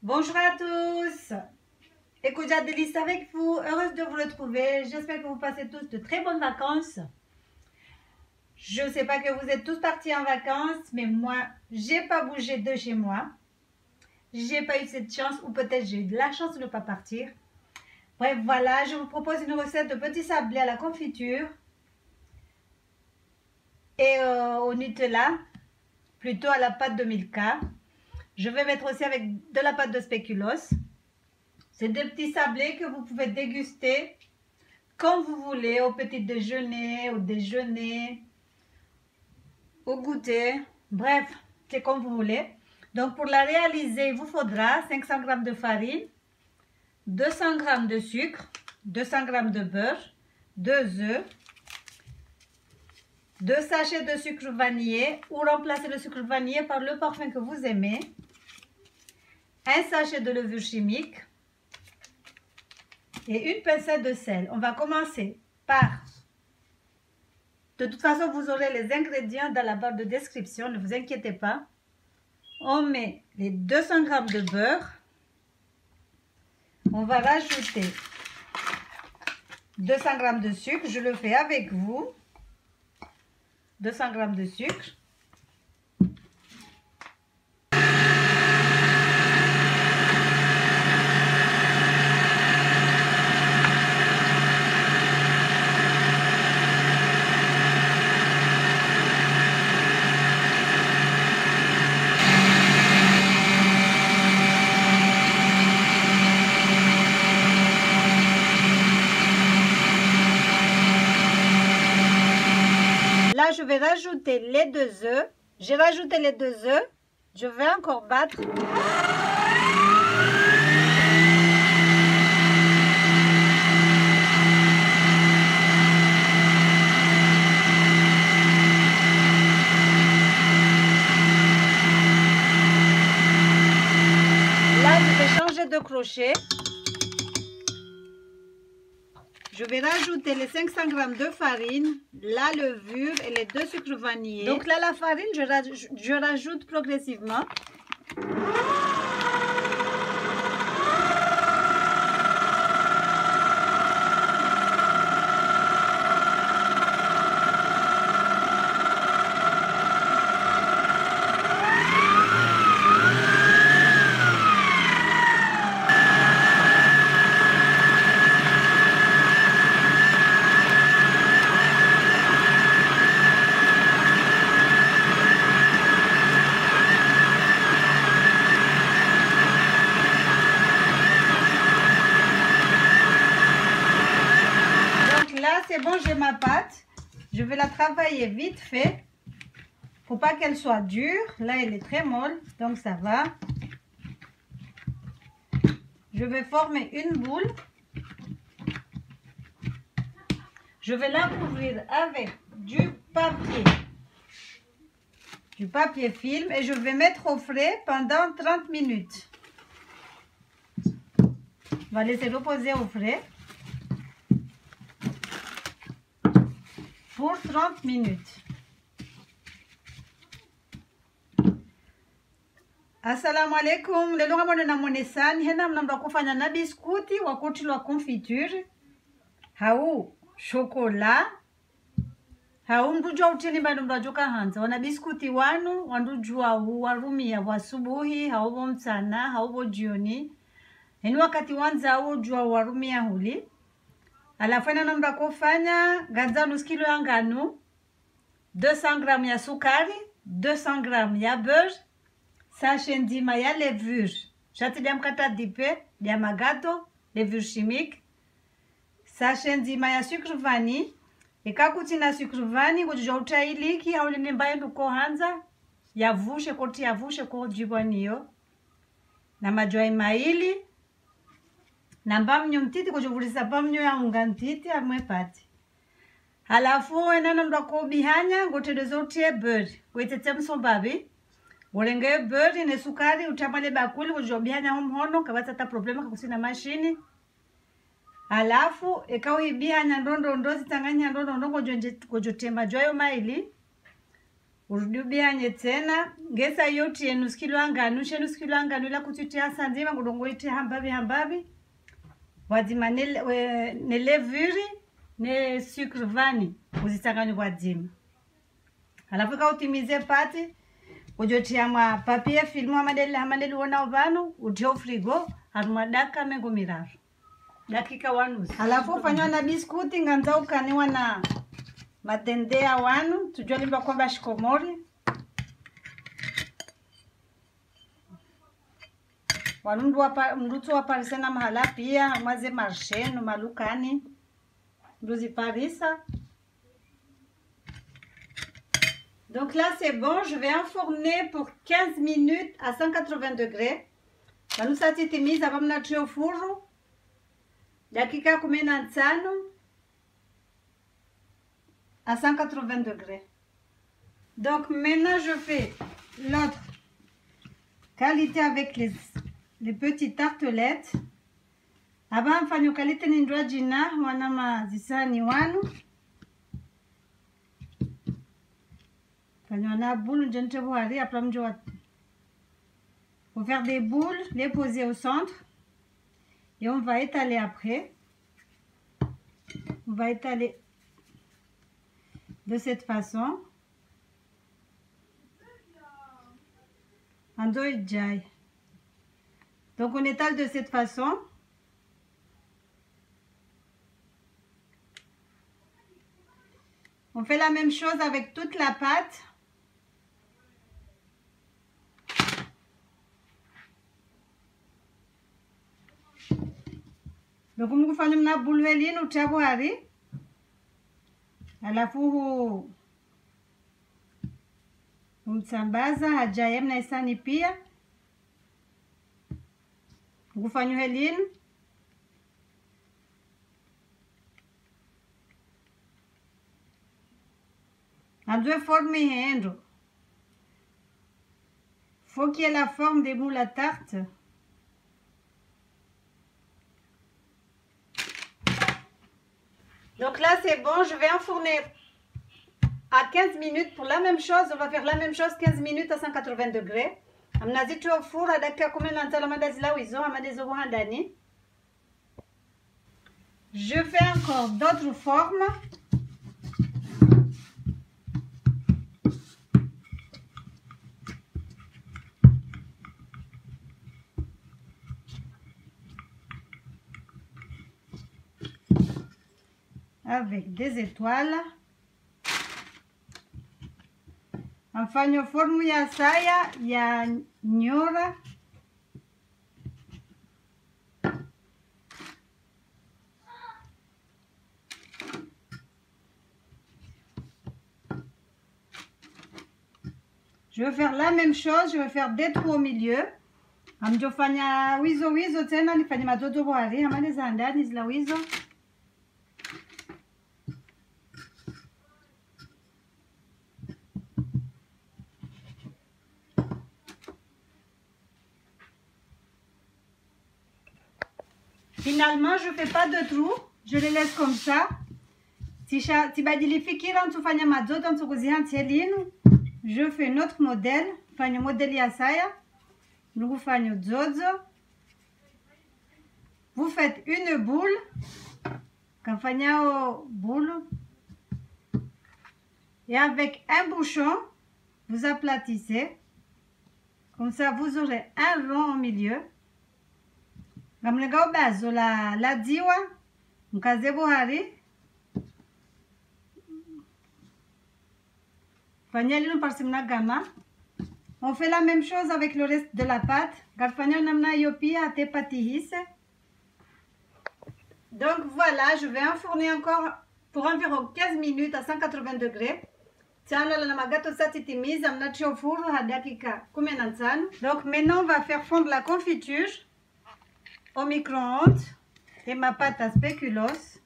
Bonjour à tous, Ekoja Délice avec vous, heureuse de vous retrouver. J'espère que vous passez tous de très bonnes vacances. Je ne sais pas que vous êtes tous partis en vacances, mais moi, j'ai pas bougé de chez moi. J'ai pas eu cette chance, ou peut-être j'ai eu de la chance de ne pas partir. Bref, voilà, je vous propose une recette de petits sablés à la confiture et au Nutella, plutôt à la pâte de Milka. Je vais mettre aussi avec de la pâte de spéculoos. C'est des petits sablés que vous pouvez déguster quand vous voulez, au petit déjeuner, au déjeuner, au goûter. Bref, c'est comme vous voulez. Donc pour la réaliser, il vous faudra 500 g de farine, 200 g de sucre, 200 g de beurre, 2 œufs, 2 sachets de sucre vanillé ou remplacer le sucre vanillé par le parfum que vous aimez, un sachet de levure chimique et une pincée de sel. On va commencer par... De toute façon, vous aurez les ingrédients dans la barre de description, ne vous inquiétez pas. On met les 200 g de beurre. On va rajouter 200 g de sucre. Je le fais avec vous. 200 g de sucre. Là, je vais rajouter les 2 œufs. J'ai rajouté les 2 œufs. Je vais encore battre. Là, je vais changer de crochet. Je vais rajouter les 500 g de farine, la levure et les 2 sucres vanillés. Donc là, la farine, je rajoute progressivement. C'est bon, j'ai ma pâte. Je vais la travailler vite fait. Faut pas qu'elle soit dure. Là, elle est très molle, donc ça va. Je vais former une boule. Je vais la couvrir avec du papier film et je vais mettre au frais pendant 30 minutes. On va laisser reposer au frais pour 30 minutes. Assalamu alaikum. Lelo kama namuonesani hena mnamba kufanya na biskuti wakati wa confiture. Hau chocolat. Hau mdujua utini bado mdajoka hanza. Wana biskuti wanu wandujua warumia wasubuhi, haubo mchana, haubo jioni. Heni wakati wanza hau jua warumia huli. Alafu namba kufanya ganza nusu kilo ya ngano, 200 g ya sukari, 200 g ya beurre, sachet nzima ya levure. Shati dia mkata dipe, dia magato, levure chimique, sachet nzima ya sucre vanille. Ikakuti na sucre vanille kujua utailiki au nimbaye nduko hanza yavushe koti yavushe kwa jibwaniyo na majwai maili na mbamnyo mtiti kujuvulisa bamnyo ya unga mtiti amwe pati. Halafu enana mdako bihanya ngotedezo utie beurre. Wetete msombabi. Urenge beurre ne sukari utamale bakuli kujua bihanya hono kabata ta problema kakusina mashini. Halafu ekawi bihanya ndondo ndozi tanganya ndondo ndondo kujote majwayo maili. urudiubianye tena ngesa yoti yenuskilo anganu shenuskilo anganu ila kutitia sandima ngudongo iti hambavi wadzima ne levure ne sucre vani uzitanganye wadzima. Alafu kautimize pati ujotia mwa papier film hamadeli wona ovano utio frigo haruma daka mengo miraru dakika wanu. Alafu ufanywa na biskuti nganza ukaniwa na matendea wanu tujolimba kwamba shikomori wanundu mrutu wa parisena mahala pia maze marshenu malukani nduzi parisa. Donc là c'est bon, je vais enfourner pour 15 minutes à 180 degrés. Nous satiti mise avant de mettre au four. Dakika 15 à 180 degrés. Donc maintenant je fais l'autre qualité avec les petites tartelettes. Avant fanyo qualité nindwa jina wana mazisani wanu. Fanyo na boule jente boari après mjwa. Pour faire des boules, les poser au centre et on va étaler après. On va étaler de cette façon. En deux jai. Donc on étale de cette façon. On fait la même chose avec toute la pâte. Donc on va faire une boule veline ou chaboari. Alafu umsambaza hajayem na isani pia. Ngufanya helini. Andwe forme hendo. Faut qu'il y ait la forme des moules à tarte. Donc là c'est bon, je vais enfourner à 15 minutes pour la même chose. On va faire la même chose 15 minutes à 180 degrés. Amnazito au four à dakika 10 amadazi wizo amadezo handani. Je fais encore d'autres formes. Avec des étoiles. Mfano formu ya saya ya nyora. Je vais faire la même chose, je vais faire des trous au milieu. Amjofanya wizo tena nifanye madodo bwari amane za ndani zila wizo. Finalement, je ne fais pas de trous, je les laisse comme ça. Si badilifikira ntufanya mazoto ntukuzia ntielinu, je fais notre modèle, fanya modèle ya saya, nous fanya zozo. Vous faites une boule, quand fanya boule, et avec un bouchon, vous aplatissez. Comme ça, vous aurez un rond au milieu. Gamlega bazo la diwa mkaze bohari fanyali parsimna gama. On fait la même chose avec le reste de la pâte. Garfanya namna yopia te patihise. Donc voilà, je vais enfourner encore pour environ 15 minutes à 180 degrés. Tiano la magato satitimiza mnachi au four à dakika 15. Donc maintenant on va faire fondre la confiture au micro-ondes et ma pâte à spéculoos.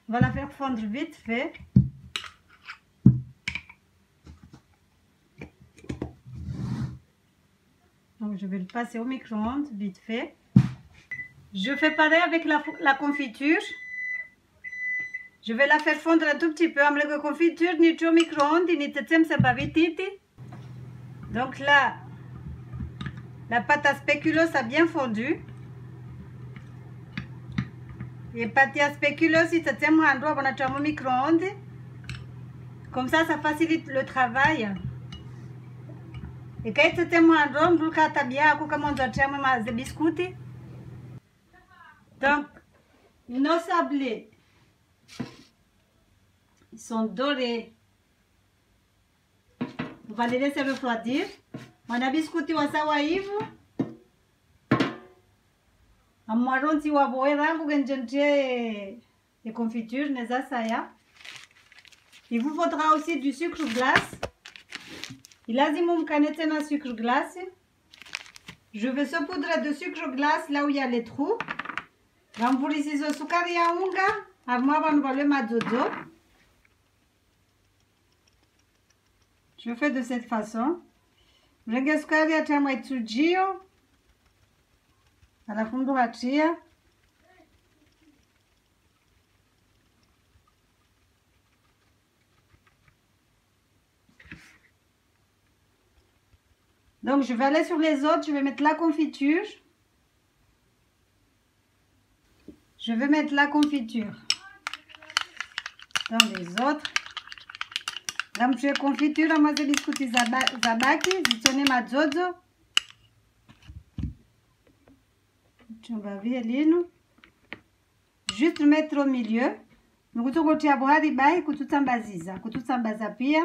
On va la faire fondre vite fait. Donc je vais le passer au micro-ondes vite fait. Je fais pareil avec la confiture. Je vais la faire fondre un tout petit peu. Avec la confiture, ni au micro-ondes, ni c'est pas vite. Donc là, la pâte à spéculoos a bien fondu. Et pâte à spéculoos, si c'est un endroit où on a au micro-ondes. Comme ça facilite le travail. Et quand c'est un endroit, on peut bien comme on doit des biscuits. Donc, nos sablés sont dorés. On va les laisser refroidir. On a biscuit wa sawa hivyo. Amaronti wa boe rangu genjentie les confitures neza saya. Il vous faudra aussi du sucre glace. Il a dit mon canette na sucre glace. Je vais saupoudrer de sucre glace là où il y a les trous. Rambulizizo sukari ya unga. Avant on va le madodo. Je fais de cette façon. Mrenge sukari atamwa itujio. Alafu ndo atia. Donc je vais aller sur les autres, je vais mettre la confiture. Je vais mettre la confiture dans les autres. Là, je vais confiture à moi, je biscuit zabaki, zitone mazozo. Juste mettre au milieu. Donc, tu vas tirer boire ribai, kututsambaza pia.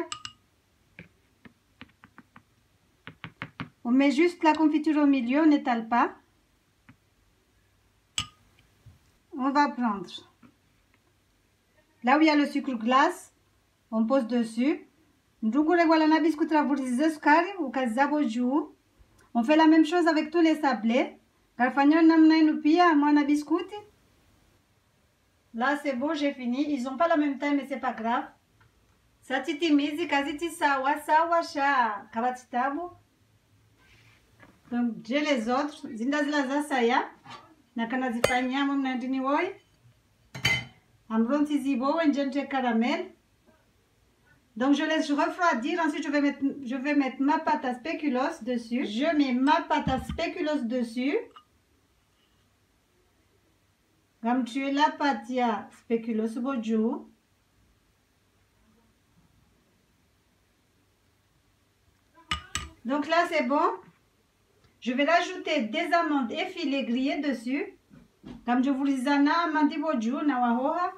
On met juste la confiture au milieu, on n'étale pas. On va prendre. Là où il y a le sucre glace, on pose dessus. On fait la même chose avec tous les sablés. Là c'est bon, j'ai fini. Ils n'ont pas la même taille mais c'est pas grave. Donc j'ai les autres. Donc je laisse refroidir. Ensuite je vais mettre ma pâte à spéculoos dessus. Je mets ma pâte à spéculoos dessus. Comme tu es la pâte à spéculoos bonjour. Donc là c'est bon. Je vais rajouter des amandes effilées grillées dessus. Comme je vous le disais, amandi bonjour na wahoha.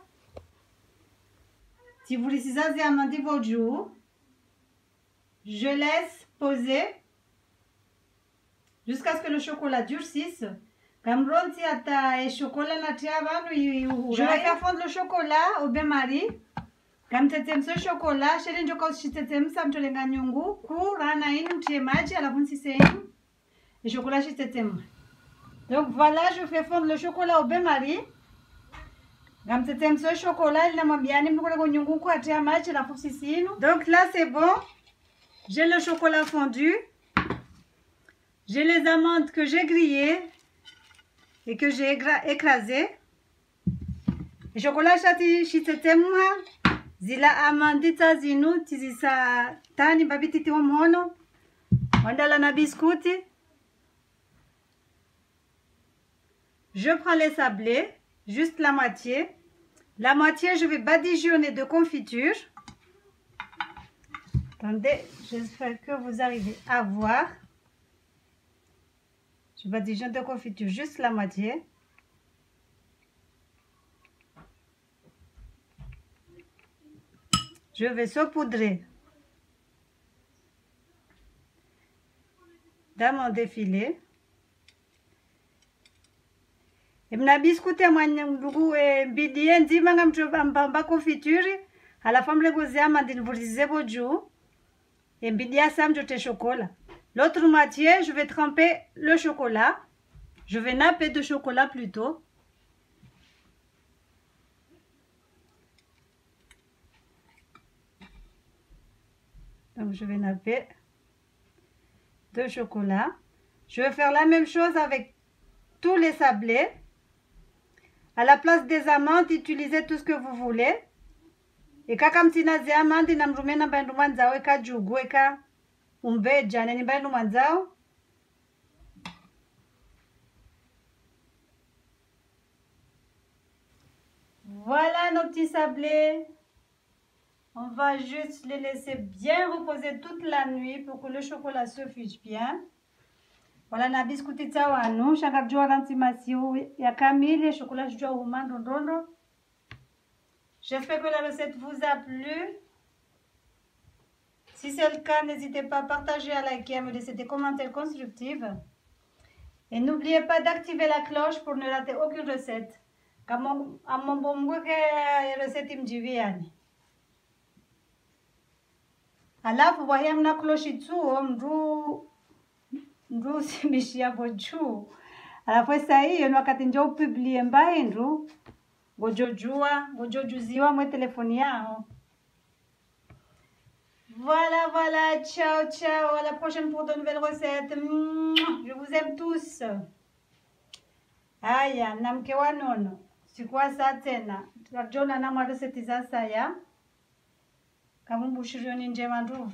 Si vous laissez ça, c'est amandi bonjour. Je laisse poser jusqu'à ce que le chocolat durcisse. Comme ronti ata et chocolat je vais faire fondre le chocolat au bain-marie. Comme tetem ce chocolat, chez les jokos tetem sam tolenga nyungu, rana inu tiemaji à la bunsisein. Et chocolat chez tetem. Donc voilà, je fais fondre le chocolat au bain-marie. Comme tetem ce chocolat, il n'a bien nyungu kwa tiemaji à la bunsisein. Donc là c'est bon. J'ai le chocolat fondu. J'ai les amandes que j'ai grillées et que j'ai écrasées. Le chocolat chati chitetemwa zila amandita zinu tizisa tani babititi omono wandala na biscuiti. Je prends les sablés, juste la moitié. La moitié, je vais badigeonner de confiture. Attendez, j'espère que vous arrivez à voir. Je badigeonne de confiture juste la moitié. Je vais saupoudrer dans mon défilé. Et mna biscuit moi ndugu bidie nzima ngamchobamba confiture à la femme le gozia mandine vurize boju et bidia sam jote chocolat. L'autre moitié, je vais tremper le chocolat. Je vais napper de chocolat plutôt. Donc je vais napper de chocolat. Je vais faire la même chose avec tous les sablés. À la place des amandes, utilisez tout ce que vous voulez. eka kamtina ziamandi na mrumena mbandu mwanzao eka jugu eka umbeja neni mbandu mwanzao. Voilà nos petits sablés. On va juste les laisser bien reposer toute la nuit pour que le chocolat se fiche bien. Voilà na biscuiti tawanu shaka jua rantimasiu ya kamili chocolat jua umando ndondo. J'espère que la recette vous a plu. Si c'est le cas, n'hésitez pas à partager, à liker, à me laisser des commentaires constructifs. Et n'oubliez pas d'activer la cloche pour ne rater aucune recette. Comme à mon bon goût, que recette me dit. Alors, vous voyez, on a cloche dessus, on simishia bochu. Alors, fois ça y est, on a katinjo publier mbaindru. Gojojuziwa mwe telefoni yao. Voilà, voilà, ciao, ciao, à la prochaine pour de nouvelles recettes. Je vous aime tous. Aya, namke wanono. Sikuwa saa tena. Tutajona na mwa reseti za saya. Kamumbu shirioni njema nduvu.